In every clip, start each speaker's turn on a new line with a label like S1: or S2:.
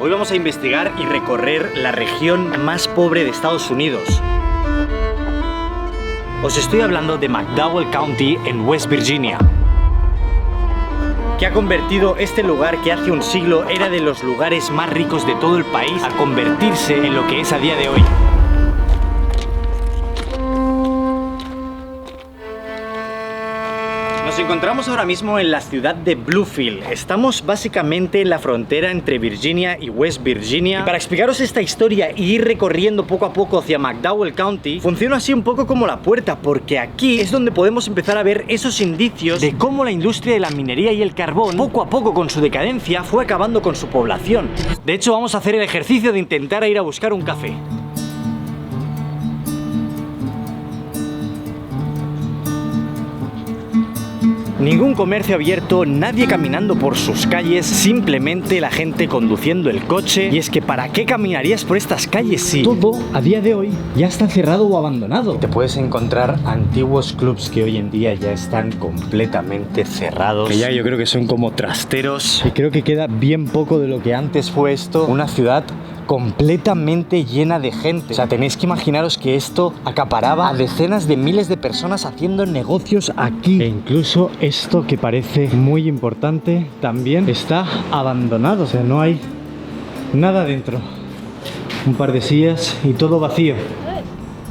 S1: Hoy vamos a investigar y recorrer la región más pobre de Estados Unidos. Os estoy hablando de McDowell County en West Virginia, que ha convertido este lugar que hace un siglo era de los lugares más ricos de todo el país a convertirse en lo que es a día de hoy. Nos encontramos ahora mismo en la ciudad de Bluefield. Estamos básicamente en la frontera entre Virginia y West Virginia. Y para explicaros esta historia y ir recorriendo poco a poco hacia McDowell County, funciona así un poco como la puerta, porque aquí es donde podemos empezar a ver esos indicios de cómo la industria de la minería y el carbón, poco a poco con su decadencia, fue acabando con su población. De hecho, vamos a hacer el ejercicio de intentar ir a buscar un café. Ningún comercio abierto, nadie caminando por sus calles, simplemente la gente conduciendo el coche. Y es que ¿para qué caminarías por estas calles si todo a día de hoy ya está cerrado o abandonado? Te puedes encontrar antiguos clubs que hoy en día ya están completamente cerrados, que ya yo creo que son como trasteros, y creo que queda bien poco de lo que antes fue esto, una ciudad completamente llena de gente. O sea, tenéis que imaginaros que esto acaparaba a decenas de miles de personas haciendo negocios aquí. E incluso esto que parece muy importante también está abandonado. O sea, no hay nada dentro. Un par de sillas y todo vacío.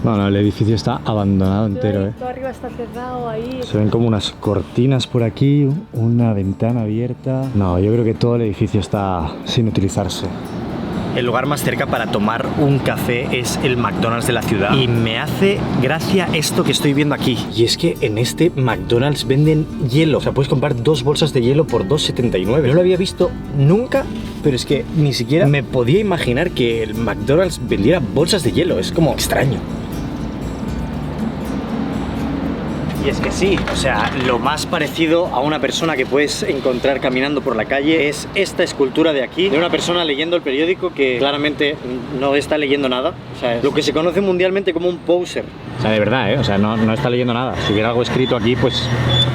S1: Bueno, el edificio está abandonado entero,
S2: Todo arriba está cerrado ahí.
S1: Se ven como unas cortinas por aquí, una ventana abierta. No, yo creo que todo el edificio está sin utilizarse. El lugar más cerca para tomar un café es el McDonald's de la ciudad. Y me hace gracia esto que estoy viendo aquí. Y es que en este McDonald's venden hielo. O sea, puedes comprar 2 bolsas de hielo por $2,79. No lo había visto nunca, pero es que ni siquiera me podía imaginar que el McDonald's vendiera bolsas de hielo. Es como extraño. Y es que sí, o sea, lo más parecido a una persona que puedes encontrar caminando por la calle es esta escultura de aquí, de una persona leyendo el periódico que claramente no está leyendo nada. O sea, lo que se conoce mundialmente como un poser.
S3: O sea, de verdad, ¿eh? O sea, no está leyendo nada. Si hubiera algo escrito aquí, pues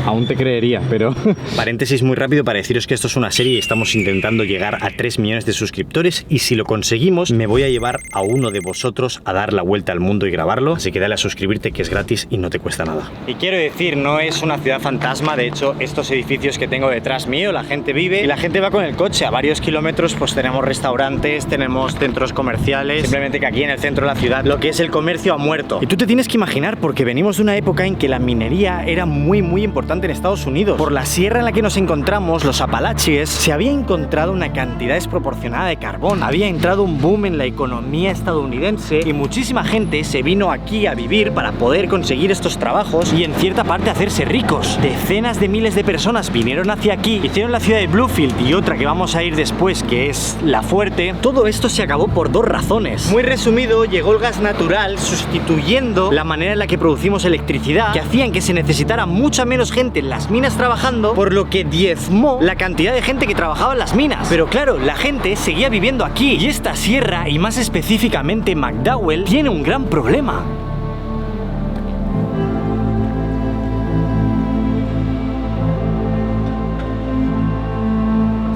S3: aún te creería, pero...
S1: Paréntesis muy rápido para deciros que esto es una serie y estamos intentando llegar a 3 millones de suscriptores, y si lo conseguimos me voy a llevar a uno de vosotros a dar la vuelta al mundo y grabarlo, así que dale a suscribirte, que es gratis y no te cuesta nada. Y quiero decir, no es una ciudad fantasma. De hecho, estos edificios que tengo detrás mío, la gente vive y la gente va con el coche. A varios kilómetros pues tenemos restaurantes, tenemos centros comerciales, simplemente que aquí en el centro de la ciudad lo que es el comercio ha muerto. Y tú te tienes que imaginar, porque venimos de una época en que la minería era muy importante en Estados Unidos. Por la sierra en la que nos encontramos, los Apalaches, se había encontrado una cantidad desproporcionada de carbón. Había entrado un boom en la economía estadounidense y muchísima gente se vino aquí a vivir para poder conseguir estos trabajos y en cierta parte hacerse ricos. Decenas de miles de personas vinieron hacia aquí, hicieron la ciudad de Bluefield y otra que vamos a ir después, que es La Fuerte. Todo esto se acabó por 2 razones. Muy resumido, llegó el gas natural sustituyendo la manera en la que producimos electricidad, que hacían que se necesitara mucha menos gente en las minas trabajando, por lo que diezmó la cantidad de gente que trabajaba en las minas. Pero claro, la gente seguía viviendo aquí, y esta sierra, y más específicamente McDowell, tiene un gran problema.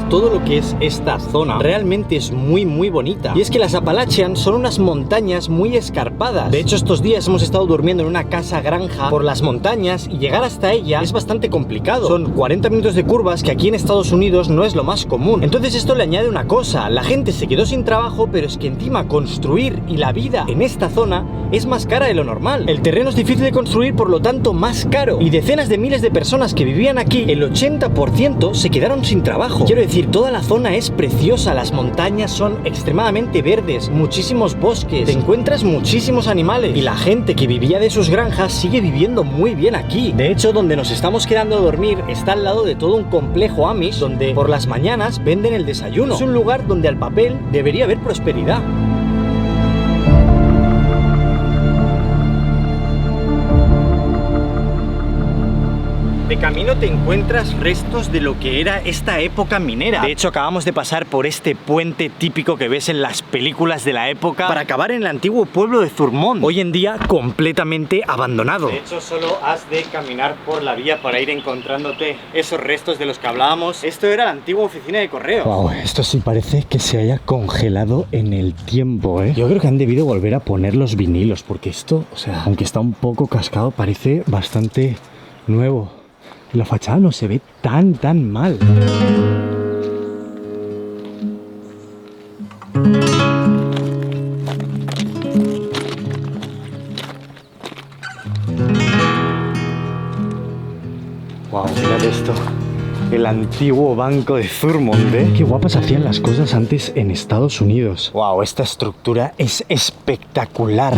S1: Todo lo que es esta zona realmente es muy bonita. Y es que las Appalachian son unas montañas muy escarpadas. De hecho, estos días hemos estado durmiendo en una casa granja por las montañas y llegar hasta ella es bastante complicado. Son 40 minutos de curvas, que aquí en Estados Unidos no es lo más común. Entonces esto le añade una cosa: la gente se quedó sin trabajo, pero es que encima construir y la vida en esta zona es más cara de lo normal. El terreno es difícil de construir, por lo tanto más caro. Y decenas de miles de personas que vivían aquí, el 80% se quedaron sin trabajo. Quiero decir, toda la zona es preciosa, las montañas son extremadamente verdes, muchísimos bosques, te encuentras muchísimos animales, y la gente que vivía de sus granjas sigue viviendo muy bien aquí. De hecho, donde nos estamos quedando a dormir está al lado de todo un complejo Amish, donde por las mañanas venden el desayuno. Es un lugar donde al papel debería haber prosperidad. De camino te encuentras restos de lo que era esta época minera. De hecho, acabamos de pasar por este puente típico que ves en las películas de la época para acabar en el antiguo pueblo de Zurmond, hoy en día completamente abandonado. De hecho, solo has de caminar por la vía para ir encontrándote esos restos de los que hablábamos. Esto era la antigua oficina de correos. Wow, esto sí parece que se haya congelado en el tiempo, ¿eh? Yo creo que han debido volver a poner los vinilos, porque esto, o sea, aunque está un poco cascado, parece bastante nuevo. La fachada no se ve tan mal. Wow, mirad esto. El antiguo banco de Zurmond, ¿eh? Qué guapas hacían las cosas antes en Estados Unidos. Wow, esta estructura es espectacular.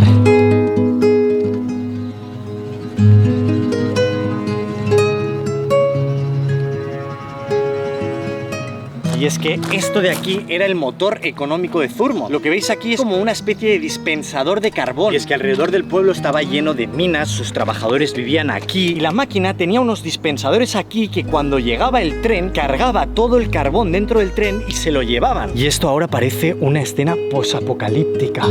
S1: Y es que esto de aquí era el motor económico de Zurmond. Lo que veis aquí es como una especie de dispensador de carbón. Y es que alrededor del pueblo estaba lleno de minas, sus trabajadores vivían aquí. Y la máquina tenía unos dispensadores aquí que cuando llegaba el tren, cargaba todo el carbón dentro del tren y se lo llevaban. Y esto ahora parece una escena posapocalíptica.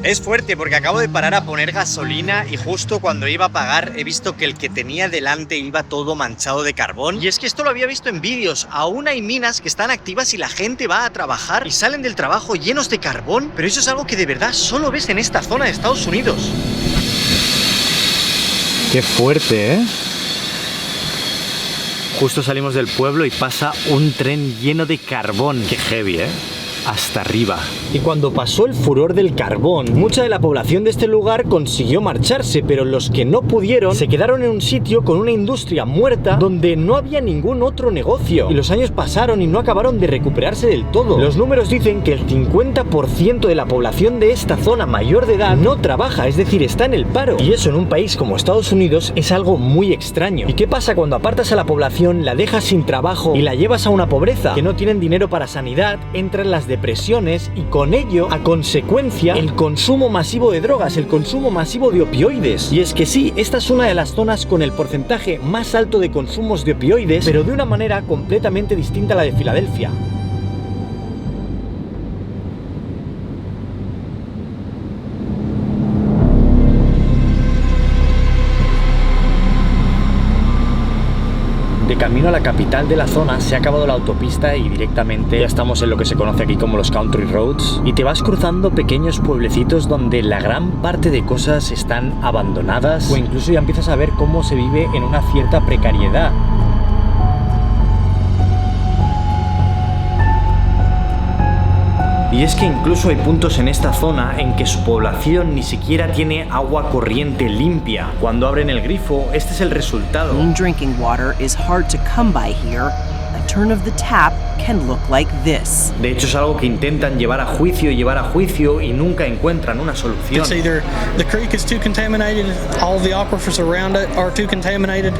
S1: Es fuerte porque acabo de parar a poner gasolina y justo cuando iba a pagar he visto que el que tenía delante iba todo manchado de carbón. Y es que esto lo había visto en vídeos. Aún hay minas que están activas y la gente va a trabajar y salen del trabajo llenos de carbón. Pero eso es algo que de verdad solo ves en esta zona de Estados Unidos. Qué fuerte, ¿eh? Justo salimos del pueblo y pasa un tren lleno de carbón. Qué heavy, ¿eh? Hasta arriba. Y cuando pasó el furor del carbón, mucha de la población de este lugar consiguió marcharse, pero los que no pudieron se quedaron en un sitio con una industria muerta donde no había ningún otro negocio. Y los años pasaron y no acabaron de recuperarse del todo. Los números dicen que el 50% de la población de esta zona mayor de edad no trabaja, es decir, está en el paro. Y eso en un país como Estados Unidos es algo muy extraño. ¿Y qué pasa cuando apartas a la población, la dejas sin trabajo y la llevas a una pobreza? Que no tienen dinero para sanidad, entran las depresiones y con ello, a consecuencia, el consumo masivo de drogas, el consumo masivo de opioides. Y es que sí, esta es una de las zonas con el porcentaje más alto de consumos de opioides, pero de una manera completamente distinta a la de Filadelfia. De camino a la capital de la zona se ha acabado la autopista y directamente ya estamos en lo que se conoce aquí como los country roads y te vas cruzando pequeños pueblecitos donde la gran parte de cosas están abandonadas o incluso ya empiezas a ver cómo se vive en una cierta precariedad. Y es que incluso hay puntos en esta zona en que su población ni siquiera tiene agua corriente limpia. Cuando abren el grifo, este es el resultado.
S4: Clean drinking water is hard to come by here. A turn of the tap can look like this.
S1: De hecho, es algo que intentan llevar a juicio y nunca encuentran una solución.
S5: It's either the creek is too contaminated, all the aquifers around it are too contaminated.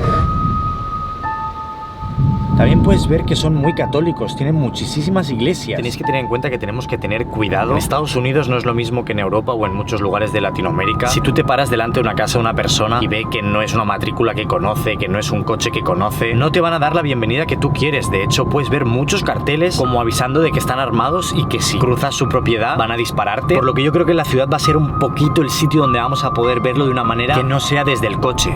S1: También puedes ver que son muy católicos, tienen muchísimas iglesias. Tenéis que tener en cuenta que tenemos que tener cuidado. En Estados Unidos no es lo mismo que en Europa o en muchos lugares de Latinoamérica. Si tú te paras delante de una casa de una persona y ve que no es una matrícula que conoce, que no es un coche que conoce, no te van a dar la bienvenida que tú quieres. De hecho, puedes ver muchos carteles como avisando de que están armados y que si cruzas su propiedad van a dispararte. Por lo que yo creo que la ciudad va a ser un poquito el sitio donde vamos a poder verlo de una manera que no sea desde el coche.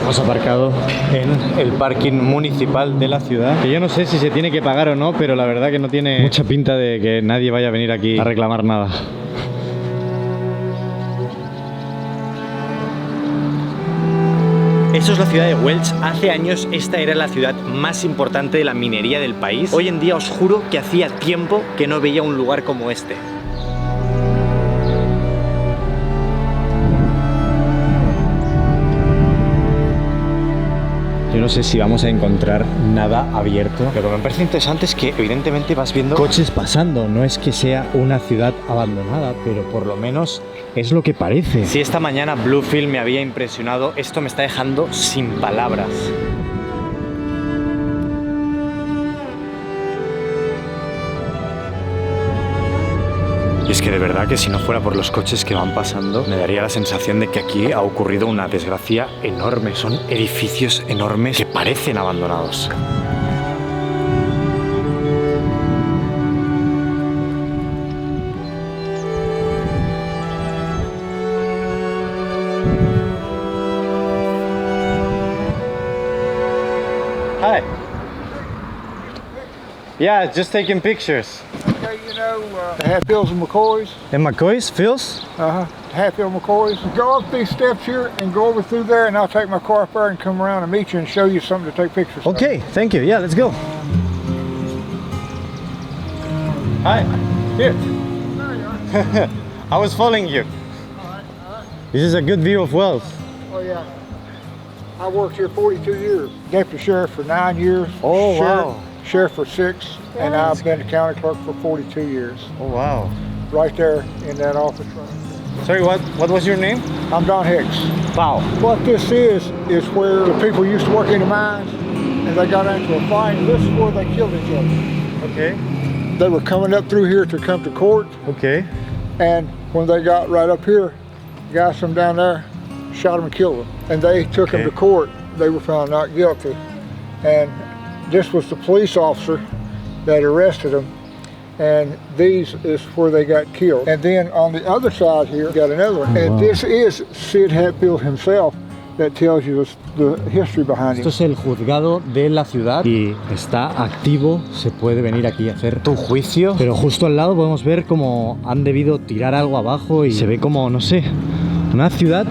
S1: Hemos aparcado en el parking municipal de la ciudad, que yo no sé si se tiene que pagar o no, pero la verdad que no tiene mucha pinta de que nadie vaya a venir aquí a reclamar nada. Eso es la ciudad de Welch. Hace años esta era la ciudad más importante de la minería del país. Hoy en día os juro que hacía tiempo que no veía un lugar como este.
S3: Yo no sé si vamos a encontrar nada abierto. Lo que me parece interesante es que evidentemente vas viendo coches pasando. No es que sea una ciudad abandonada, pero por lo menos es lo que parece. Si esta mañana Bluefield me había impresionado, esto me está dejando sin palabras. Y es que de verdad que si no fuera por los coches que van pasando, me daría la sensación de que aquí ha ocurrido una desgracia enorme. Son edificios enormes que parecen abandonados. Hi. Yeah, just taking pictures.
S6: Okay, you know, Hatfields and McCoys.
S3: And McCoy's, Phil's?
S6: Hatfield McCoys. Go up these steps here and go over through there, and I'll take my car up there and come around and meet you and show you something to take pictures of.
S3: Okay, thank you. Yeah, let's go. Hi. Here. I was following you. This is a good view of Wells.
S6: Oh, yeah. I worked here 42 years. Deputy sheriff for 9 years.
S3: Oh,
S6: sheriff,
S3: wow.
S6: Sheriff for 6, and I've been a county clerk for 42 years.
S3: Oh, wow.
S6: Right there in that office.
S3: Sorry, what was your name?
S6: I'm Don Hicks.
S3: Wow.
S6: What this is where the people used to work in the mines, and they got into a fight. This is where they killed each other.
S3: Okay.
S6: They were coming up through here to come to court,
S3: Okay.
S6: and when they got right up here, guys from down there shot them and killed them. And they took them to court. They were found not guilty. And this was the police officer that arrested them. And these is where they got killed. And then on the other side here, got another one. And this is Sid Hatfield himself that tells you the history behind him.
S3: Esto es el juzgado de la ciudad y está activo, se puede venir aquí a hacer tu juicio, pero justo al lado podemos ver cómo han debido tirar algo abajo y se ve como, no sé, una ciudad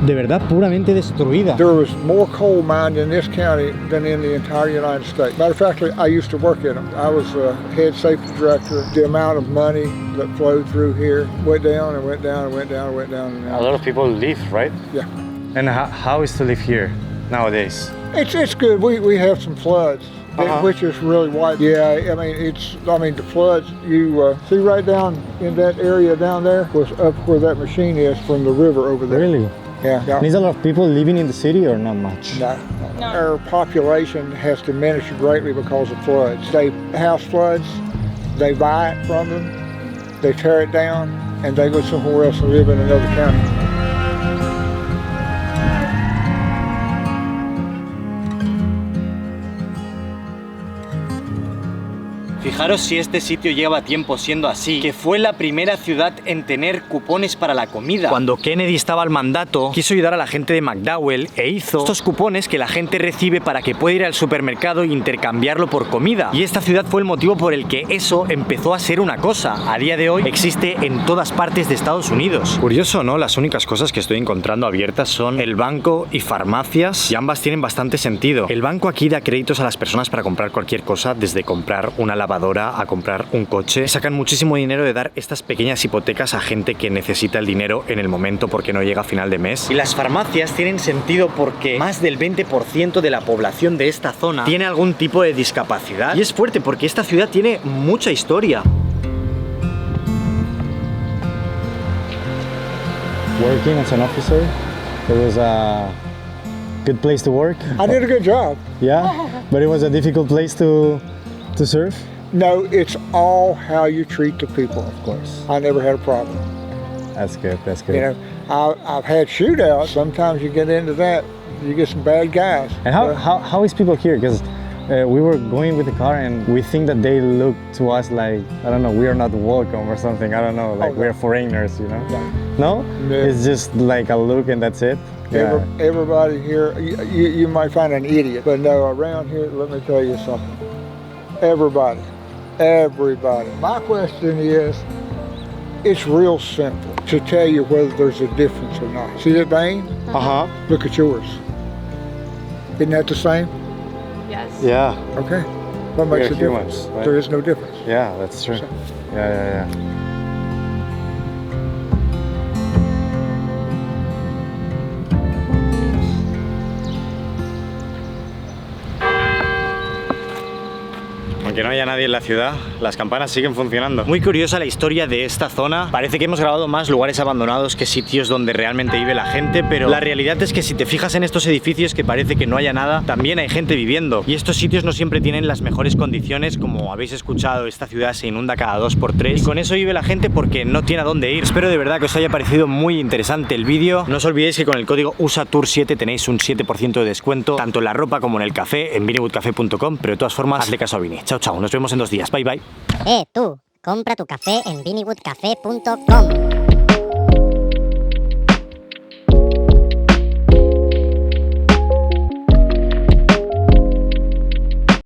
S3: de verdad puramente destruida.
S6: There was more coal mined in this county than in the entire United States. Matter of fact, I used to work in them. I was head safety director. The amount of money that flowed through here went down and went down and went down and went down and down.
S3: A lot of people live, right?
S6: Yeah.
S3: And how is to live here nowadays?
S6: It's good. We have some floods, which is really wide. Yeah, I mean the floods. You see right down in that area down there was up where that machine is from the river over there.
S3: Really?
S6: Yeah.
S3: Is a lot of people living in the city or not much?
S6: No. Our population has diminished greatly because of floods. They house floods, they buy it from them, they tear it down, and they go somewhere else and live in another county.
S1: Fijaros si este sitio lleva tiempo siendo así, que fue la primera ciudad en tener cupones para la comida. Cuando Kennedy estaba al mandato, quiso ayudar a la gente de McDowell e hizo estos cupones que la gente recibe para que pueda ir al supermercado e intercambiarlo por comida. Y esta ciudad fue el motivo por el que eso empezó a ser una cosa. A día de hoy existe en todas partes de Estados Unidos. Curioso, ¿no? Las únicas cosas que estoy encontrando abiertas son el banco y farmacias, y ambas tienen bastante sentido. El banco aquí da créditos a las personas para comprar cualquier cosa, desde comprar una lavadora a comprar un coche. Sacan muchísimo dinero de dar estas pequeñas hipotecas a gente que necesita el dinero en el momento porque no llega a final de mes. Y las farmacias tienen sentido porque más del 20% de la población de esta zona tiene algún tipo de discapacidad. Y es fuerte porque esta ciudad tiene mucha historia.
S3: Working as an officer, it was a good place to work.
S6: I did a good job.
S3: Yeah, but it was a difficult place to serve.
S6: No, it's all how you treat the people.
S3: Of course.
S6: I never had a problem.
S3: That's good, that's good.
S6: You know, I've had shootouts. Sometimes you get into that, you get some bad guys.
S3: And how is people here? Because we were going with the car and we think that they look to us like, I don't know, we are not welcome or something. I don't know, like we're foreigners, you know? No?
S6: No.
S3: It's just like a look and that's it? Yeah.
S6: Everybody here, you might find an idiot, but no, around here, let me tell you something. Everybody. My question is, it's real simple to tell you whether there's a difference or not. See that vein? Look at yours. Isn't that the same?
S2: Yes.
S3: Yeah.
S6: Okay. What makes a difference?
S3: Humans, right?
S6: There is no difference.
S3: Yeah, that's true. Yeah.
S1: Aunque no haya nadie en la ciudad, las campanas siguen funcionando. Muy curiosa la historia de esta zona. Parece que hemos grabado más lugares abandonados que sitios donde realmente vive la gente, pero la realidad es que si te fijas en estos edificios que parece que no haya nada, también hay gente viviendo. Y estos sitios no siempre tienen las mejores condiciones. Como habéis escuchado, esta ciudad se inunda cada 2x3 y con eso vive la gente porque no tiene a dónde ir. Espero de verdad que os haya parecido muy interesante el vídeo. No os olvidéis que con el código USATOUR7 tenéis un 7% de descuento, tanto en la ropa como en el café, en ViniWoodCafe.com, pero de todas formas, hazle caso a Vini. Chao, chao, nos vemos en 2 días. Bye, bye.
S7: Tú, compra tu café en ViniWoodCafe.com.